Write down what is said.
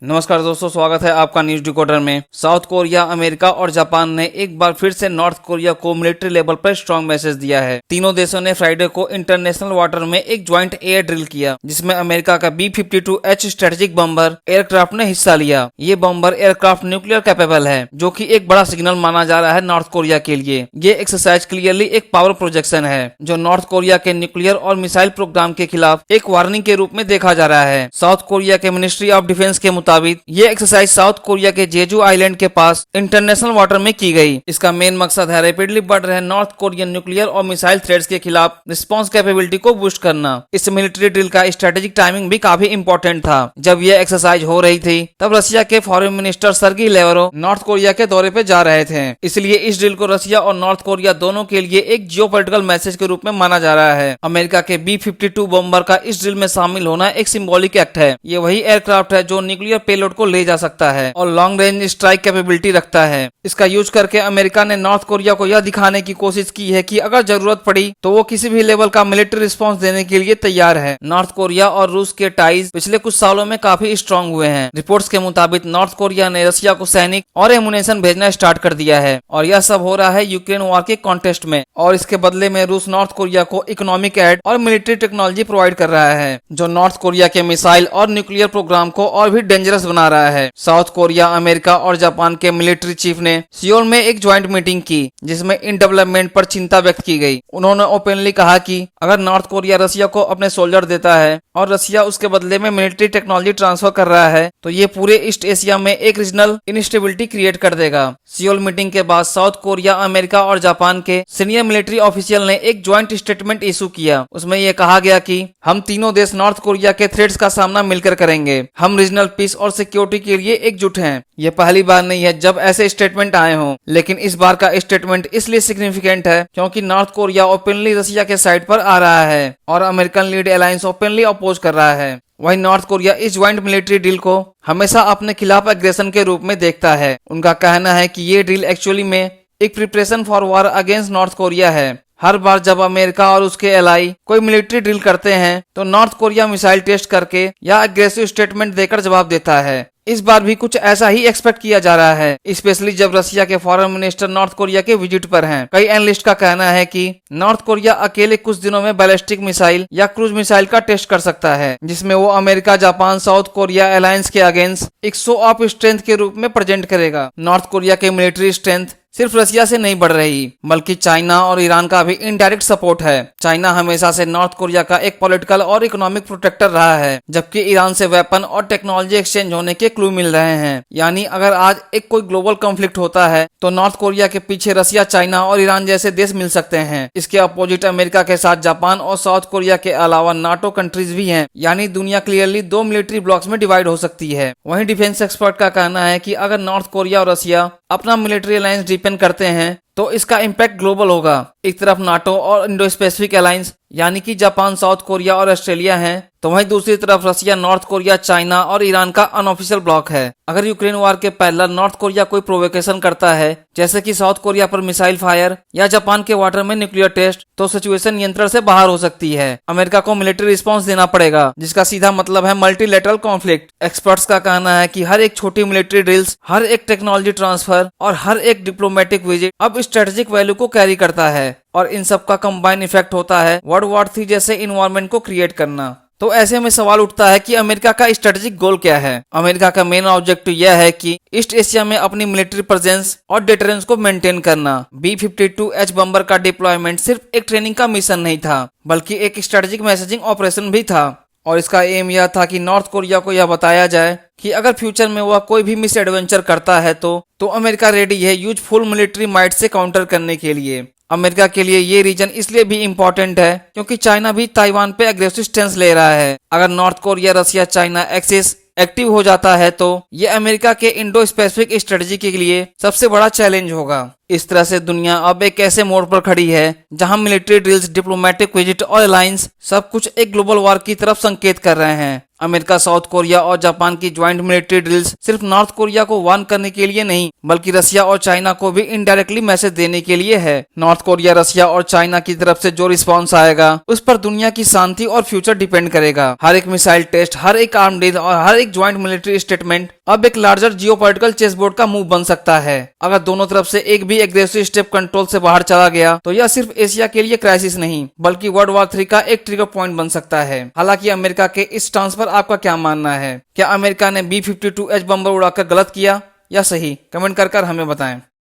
नमस्कार दोस्तों, स्वागत है आपका न्यूज डिकोडर में। साउथ कोरिया, अमेरिका और जापान ने एक बार फिर से नॉर्थ कोरिया को मिलिट्री लेवल पर स्ट्रॉन्ग मैसेज दिया है। तीनों देशों ने फ्राइडे को इंटरनेशनल वाटर में एक ज्वाइंट एयर ड्रिल किया, जिसमें अमेरिका का B-52H स्ट्रेटेजिक बम्बर एयरक्राफ्ट ने हिस्सा लिया। ये बम्बर एयरक्राफ्ट न्यूक्लियर कैपेबल है, जो कि एक बड़ा सिग्नल माना जा रहा है नॉर्थ कोरिया के लिए। ये एक्सरसाइज क्लियरली एक पावर प्रोजेक्शन है, जो नॉर्थ कोरिया के न्यूक्लियर और मिसाइल प्रोग्राम के खिलाफ एक वार्निंग के रूप में देखा जा रहा है। साउथ कोरिया के मिनिस्ट्री ऑफ डिफेंस के मुताबिक ये एक्सरसाइज साउथ कोरिया के जेजू आइलैंड के पास इंटरनेशनल वाटर में की गई। इसका मेन मकसद है रैपिडली बढ़ रहे नॉर्थ कोरियन न्यूक्लियर और मिसाइल थ्रेट्स के खिलाफ रिस्पांस कैपेबिलिटी को बूस्ट करना। इस मिलिट्री ड्रिल का स्ट्रेटेजिक टाइमिंग भी काफी इंपॉर्टेंट था। जब यह एक्सरसाइज हो रही थी, तब रशिया के foreign minister Sergey Lavrov North Korea के दौरे पे जा रहे थे। इसलिए इस ड्रिल को रशिया और नॉर्थ कोरिया दोनों के लिए एक जियोपॉलिटिकल मैसेज के रूप में माना जा रहा है। अमेरिका के B-52 बम्बर का इस ड्रिल में शामिल होना एक सिंबॉलिक एक्ट है। ये वही एयरक्राफ्ट है जो न्यूक्लियर पेलोड को ले जा सकता है और लॉन्ग रेंज स्ट्राइक कैपेबिलिटी रखता है। इसका यूज करके अमेरिका ने नॉर्थ कोरिया को यह दिखाने की कोशिश की है कि अगर जरूरत पड़ी तो वो किसी भी लेवल का मिलिट्री रिस्पांस देने के लिए तैयार है। नॉर्थ कोरिया और रूस के टाइज पिछले कुछ सालों में काफी स्ट्रांग हुए हैं। रिपोर्ट्स के मुताबिक नॉर्थ कोरिया ने रशिया को सैनिक और एमुनेशन भेजना स्टार्ट कर दिया है, और यह सब हो रहा है यूक्रेन वॉर के कॉन्टेस्ट में। और इसके बदले में रूस नॉर्थ कोरिया को इकोनॉमिक एड और मिलिट्री टेक्नोलॉजी प्रोवाइड कर रहा है, जो नॉर्थ कोरिया के मिसाइल और न्यूक्लियर प्रोग्राम को और भी डेंजरस बना रहा है। साउथ कोरिया, अमेरिका और जापान के मिलिट्री चीफ ने सियोल में एक ज्वाइंट मीटिंग की, जिसमें इन डेवलपमेंट पर चिंता व्यक्त की गई। उन्होंने ओपनली कहा कि अगर नॉर्थ कोरिया रशिया को अपने सोल्जर देता है और रशिया उसके बदले में मिलिट्री टेक्नोलॉजी ट्रांसफर कर रहा है, तो ये पूरे ईस्ट एशिया में एक रीजनल इंस्टेबिलिटी क्रिएट कर देगा। सियोल मीटिंग के बाद साउथ कोरिया, अमेरिका और जापान के सीनियर मिलिट्री ऑफिशियल ने एक ज्वाइंट स्टेटमेंट इशू किया। उसमें यह कहा गया कि हम तीनों देश नॉर्थ कोरिया के थ्रेट्स का सामना मिलकर करेंगे। हम रीजनल पीस और सिक्योरिटी के लिए एकजुट हैं। ये पहली बार नहीं है जब ऐसे स्टेटमेंट आए हों, लेकिन इस बार का स्टेटमेंट इसलिए सिग्निफिकेंट है क्योंकि नॉर्थ कोरिया ओपनली रशिया के साइड पर आ रहा है और American lead alliance openly oppose कर रहा है। वहीं नॉर्थ कोरिया इस ज्वाइंट मिलिट्री डील को हमेशा अपने खिलाफ एग्रेशन के रूप में देखता है। उनका कहना है कि ये डील एक्चुअली में एक preparation for war against north Korea है। हर बार जब अमेरिका और उसके एलाई कोई मिलिट्री ड्रिल करते हैं, तो नॉर्थ कोरिया मिसाइल टेस्ट करके या एग्रेसिव स्टेटमेंट देकर जवाब देता है। इस बार भी कुछ ऐसा ही एक्सपेक्ट किया जा रहा है, स्पेशली जब रशिया के फॉरेन मिनिस्टर नॉर्थ कोरिया के विजिट पर हैं। कई एनालिस्ट का कहना है कि नॉर्थ कोरिया अकेले कुछ दिनों में बैलिस्टिक मिसाइल या क्रूज मिसाइल का टेस्ट कर सकता है, जिसमें वो America, Japan, south Korea alliance के अगेंस्ट एक शो ऑफ स्ट्रेंथ के रूप में प्रेजेंट करेगा। नॉर्थ कोरिया की मिलिट्री स्ट्रेंथ सिर्फ रशिया से नहीं बढ़ रही, बल्कि चाइना और ईरान का भी इनडायरेक्ट सपोर्ट है। चाइना हमेशा से नॉर्थ कोरिया का एक पॉलिटिकल और इकोनॉमिक प्रोटेक्टर रहा है, जबकि ईरान से वेपन और टेक्नोलॉजी एक्सचेंज होने के क्लू मिल रहे हैं। यानी अगर आज एक कोई ग्लोबल कॉन्फ्लिक्ट होता है, तो नॉर्थ कोरिया के पीछे रशिया, चाइना और ईरान जैसे देश मिल सकते हैं। इसके अपोजिट अमेरिका के साथ जापान और साउथ कोरिया के अलावा नाटो कंट्रीज भी हैं। यानी दुनिया क्लियरली दो मिलिट्री ब्लॉक्स में डिवाइड हो सकती है। वहीं डिफेंस एक्सपर्ट का कहना है कि अगर नॉर्थ कोरिया और रशिया अपना मिलिट्री अलायंस डीपेन करते हैं, तो इसका इम्पैक्ट ग्लोबल होगा। एक तरफ नाटो और इंडो पैसिफिक अलायंस यानी कि जापान, साउथ कोरिया और ऑस्ट्रेलिया हैं, तो वहीं दूसरी तरफ रशिया, नॉर्थ कोरिया, चाइना और ईरान का अनऑफिशियल ब्लॉक है। अगर यूक्रेन वॉर के पहले नॉर्थ कोरिया कोई प्रोवोकेशन करता है, जैसे कि साउथ कोरिया पर मिसाइल फायर या जापान के वाटर में न्यूक्लियर टेस्ट, तो सिचुएशन नियंत्रण से बाहर हो सकती है। अमेरिका को मिलिट्री रिस्पांस देना पड़ेगा, जिसका सीधा मतलब है मल्टीलेटरल कॉन्फ्लिक्ट। एक्सपर्ट्स का कहना है कि हर एक छोटी मिलिट्री ड्रिल्स, हर एक टेक्नोलॉजी ट्रांसफर और हर एक डिप्लोमेटिक विजिट अब स्ट्रेटेजिक वैल्यू को कैरी करता है, और इन सब का कंबाइन इफेक्ट होता है वर्ल्ड वॉर 3 जैसे इन्वायरमेंट को क्रिएट करना। तो ऐसे में सवाल उठता है कि अमेरिका का स्ट्रेटेजिक गोल क्या है। अमेरिका का मेन ऑब्जेक्टिव यह है कि ईस्ट एशिया में अपनी मिलिट्री प्रेजेंस और डिटरेंस को मेंटेन करना। B-52H बम्बर का डिप्लॉयमेंट सिर्फ एक ट्रेनिंग का मिशन नहीं था, बल्कि एक स्ट्रेटेजिक मैसेजिंग ऑपरेशन भी था। और इसका एम यह था कि नॉर्थ कोरिया को यह बताया जाए कि अगर फ्यूचर में वह कोई भी मिस एडवेंचर करता है, तो अमेरिका रेडी है use full military might say counter करने के लिए। अमेरिका के लिए ये रीजन इसलिए भी इम्पोर्टेंट है क्योंकि चाइना भी ताइवान पे एग्रेसिव स्टेंस ले रहा है। अगर north Korea, Russia, China axis active हो जाता है, तो ये अमेरिका के इंडो पैसिफिक स्ट्रेटजी के लिए सबसे बड़ा चैलेंज होगा। इस तरह से दुनिया अब एक ऐसे मोड़ पर खड़ी है जहां मिलिट्री ड्रिल्स, डिप्लोमेटिक विजिट और अलायंस सब कुछ एक ग्लोबल वॉर की तरफ संकेत कर रहे हैं। अमेरिका, साउथ कोरिया और जापान की ज्वाइंट मिलिट्री ड्रिल्स सिर्फ नॉर्थ कोरिया को वार्न करने के लिए नहीं, बल्कि रसिया और चाइना को भी इनडायरेक्टली मैसेज देने के लिए है। नॉर्थ कोरिया, रसिया और चाइना की तरफ से जो रिस्पॉन्स आएगा उस पर दुनिया की शांति और फ्यूचर डिपेंड करेगा। हर एक मिसाइल टेस्ट, हर एक आर्म डील और हर एक ज्वाइंट मिलिट्री स्टेटमेंट अब एक लार्जर जियोपॉलिटिकल चेस बोर्ड का मूव बन सकता है। अगर दोनों तरफ से एक भी एग्रेसिव स्टेप कंट्रोल से बाहर चला गया तो यह सिर्फ एशिया के लिए क्राइसिस नहीं, बल्कि वर्ल्ड वॉर 3 का एक ट्रिगर पॉइंट बन सकता है। हालांकि अमेरिका के इस स्टांस पर आपका क्या मानना है? क्या अमेरिका ने B-52H बम्बर उड़ाकर गलत किया या सही? कमेंट कर हमें बताएं।